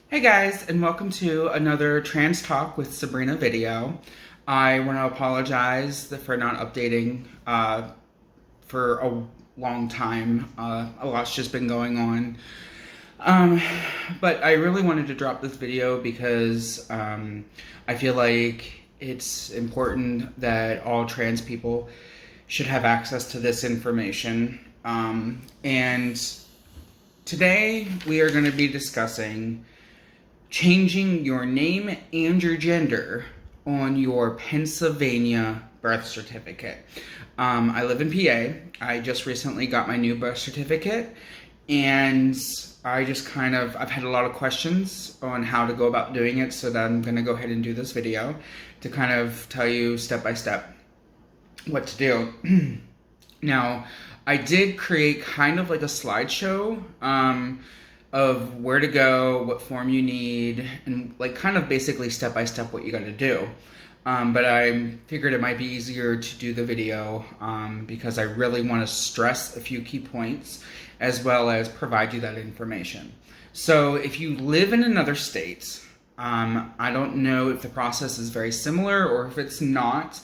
Hey guys, and welcome to another Trans Talk with Sabrina video. I want to apologize for not updating for a long time. A lot's just been going on. Um, but I really wanted to drop this video because I feel like it's important that all trans people should have access to this information. And today we are going to be discussing changing your name and your gender on your Pennsylvania birth certificate. I live in PA. I just recently got my new birth certificate, and I've had a lot of questions on how to go about doing it, so that I'm going to go ahead and do this video to kind of tell you step by step what to do. Now, I did create kind of like a slideshow of where to go, what form you need, and like kind of basically step by step what you got to do. But I figured it might be easier to do the video because I really want to stress a few key points as well as provide you that information. So if you live in another state, I don't know if the process is very similar or if it's not.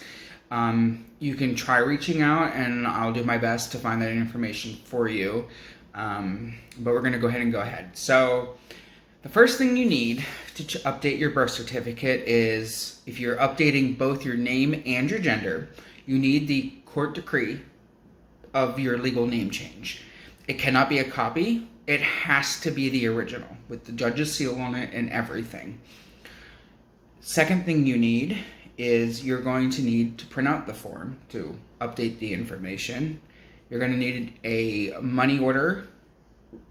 You can try reaching out and I'll do my best to find that information for you. But we're going to go ahead. So the first thing you need to update your birth certificate is, if you're updating both your name and your gender, you need the court decree of your legal name change. It cannot be a copy. It has to be the original with the judge's seal on it and everything. Second thing you need is you're going to need to print out the form to update the information. You're going to need a money order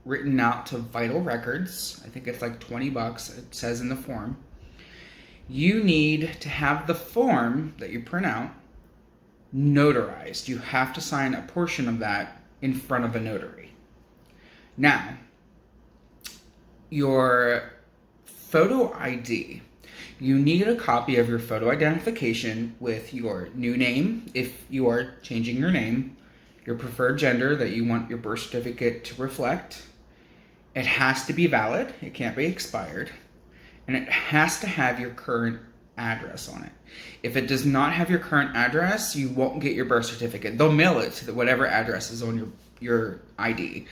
written out to Vital Records. I think it's like $20, it says in the form. You need to have the form that you print out notarized. You have to sign a portion of that in front of a notary. Now, your photo ID. You need a copy of your photo identification with your new name, if you are changing your name, your preferred gender that you want your birth certificate to reflect. It has to be valid. It can't be expired. And it has to have your current address on it. If it does not have your current address, you won't get your birth certificate. They'll mail it to whatever address is on your ID.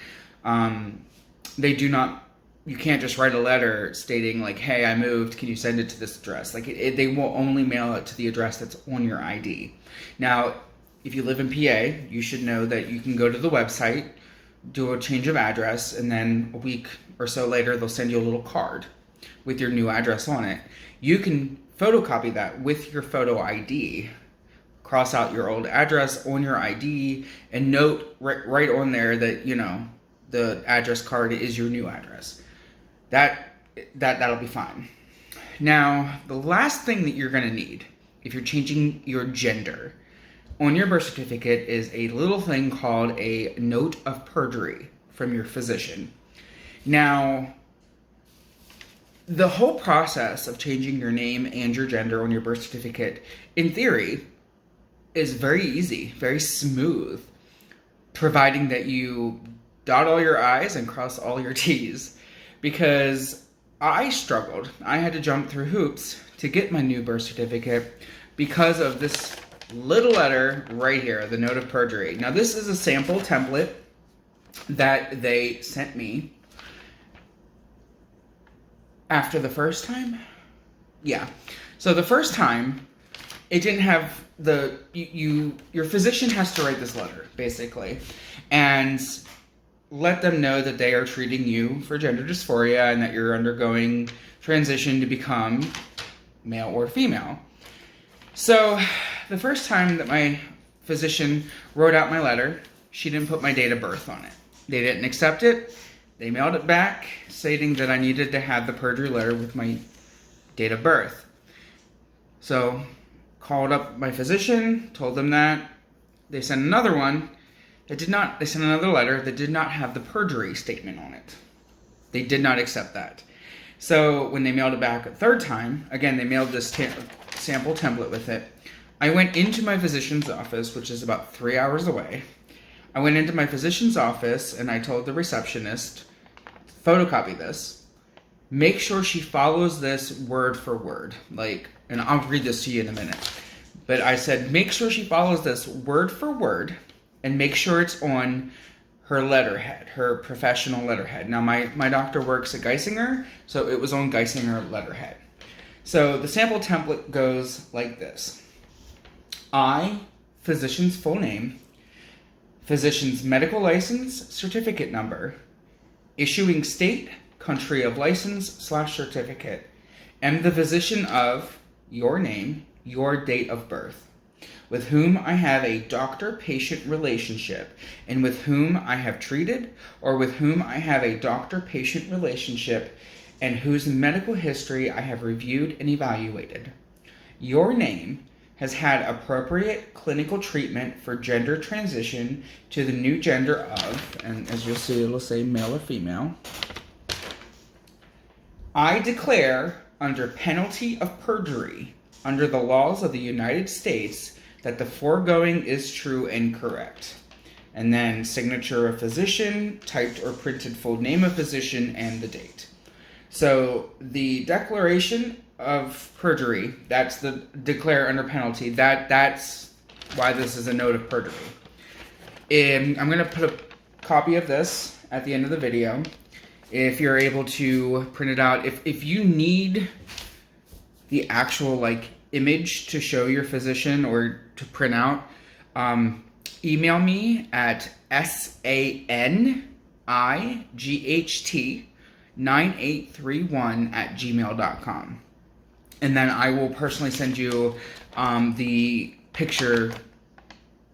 You can't just write a letter stating like, hey, I moved, can you send it to this address? Like they will only mail it to the address that's on your ID. Now, if you live in PA, you should know that you can go to the website, do a change of address, and then a week or so later, they'll send you a little card with your new address on it. You can photocopy that with your photo ID, cross out your old address on your ID, and note right on there that, the address card is your new address. That'll be fine. Now, the last thing that you're going to need if you're changing your gender on your birth certificate is a little thing called a note of perjury from your physician. Now, the whole process of changing your name and your gender on your birth certificate, in theory, is very easy, very smooth, providing that you dot all your I's and cross all your T's. Because I struggled. I had to jump through hoops to get my new birth certificate because of this little letter right here, the note of perjury. Now, this is a sample template that they sent me after the first time. Yeah. So the first time, it didn't have your physician has to write this letter, basically, and let them know that they are treating you for gender dysphoria and that you're undergoing transition to become male or female. So the first time that my physician wrote out my letter, she didn't put my date of birth on it. They didn't accept it. They mailed it back stating that I needed to have the perjury letter with my date of birth. So called up my physician, told them that. They sent another one. They sent another letter that did not have the perjury statement on it. They did not accept that. So when they mailed it back a third time, again, they mailed this sample template with it. I went into my physician's office, which is about 3 hours away. I went into my physician's office and I told the receptionist, photocopy this. make sure she follows this word for word. And I'll read this to you in a minute. But I said, make sure she follows this word for word and make sure it's on her letterhead, her professional letterhead. Now, my doctor works at Geisinger, so it was on Geisinger letterhead. So the sample template goes like this. I, physician's full name, physician's medical license, certificate number, issuing state, country of license/certificate, am the physician of your name, your date of birth, with whom I have a doctor-patient relationship, and with whom I have treated, or with whom I have a doctor-patient relationship, and whose medical history I have reviewed and evaluated. Your name has had appropriate clinical treatment for gender transition to the new gender of, and as you'll see, it'll say male or female. I declare under penalty of perjury, under the laws of the United States, that the foregoing is true and correct. And then signature of physician, typed or printed full name of physician, and the date. So the declaration of perjury, that's the declare under penalty, that's why this is a note of perjury. And I'm going to put a copy of this at the end of the video. If you're able to print it out, if you need the actual image to show your physician or to print out, email me at sanight9831@gmail.com. And then I will personally send you the picture,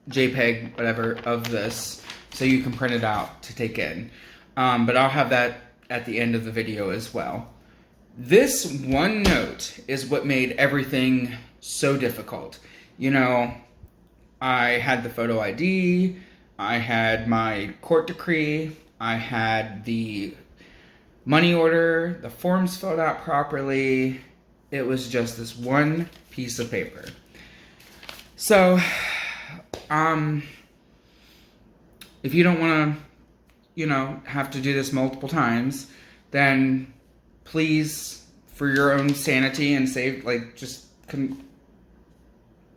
JPEG, whatever, of this, so you can print it out to take in. But I'll have that at the end of the video as well. This one note is what made everything so difficult. You know, I had the photo ID, I had my court decree, I had the money order, the forms filled out properly. It was just this one piece of paper. So, if you don't want to, have to do this multiple times, then please, for your own sanity and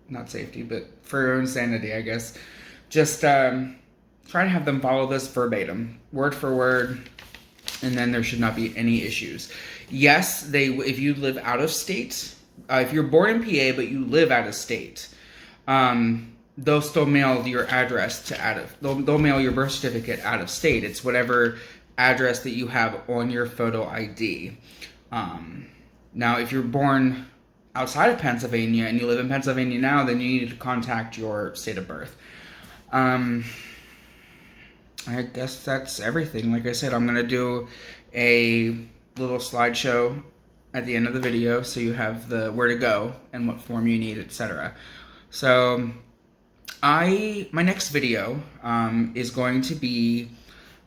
not safety, but for your own sanity, I guess, just try to have them follow this verbatim, word for word, and then there should not be any issues. Yes, if you live out of state, if you're born in PA but you live out of state, they'll still mail your address they'll mail your birth certificate out of state. It's whatever address that you have on your photo ID. Now, if you're born outside of Pennsylvania and you live in Pennsylvania now, then you need to contact your state of birth. I guess that's everything. Like I said, I'm going to do a little slideshow at the end of the video so you have the where to go and what form you need, etc. So my next video is going to be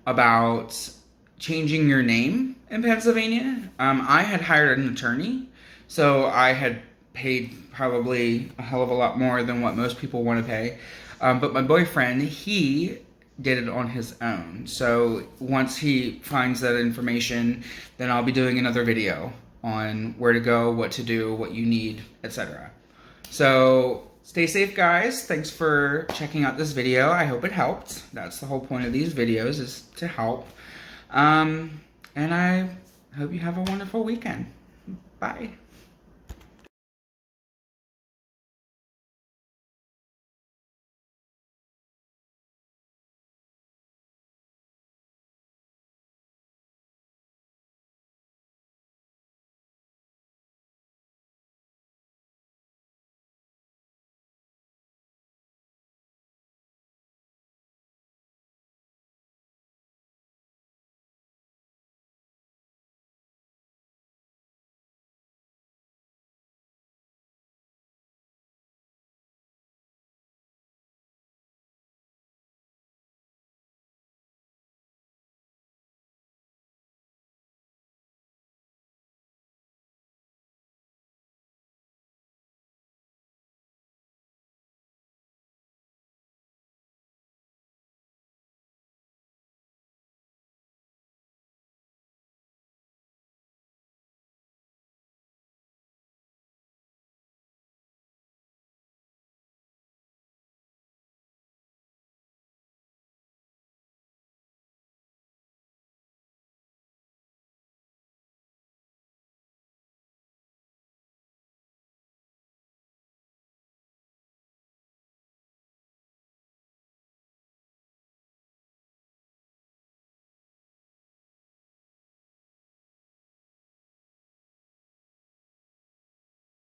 about changing your name in Pennsylvania. I had hired an attorney, so I had paid probably a hell of a lot more than what most people want to pay. But my boyfriend, he did it on his own. So once he finds that information, then I'll be doing another video on where to go, what to do, what you need, etc. So stay safe, guys. Thanks for checking out this video. I hope it helped. That's the whole point of these videos, is to help. And I hope you have a wonderful weekend. Bye.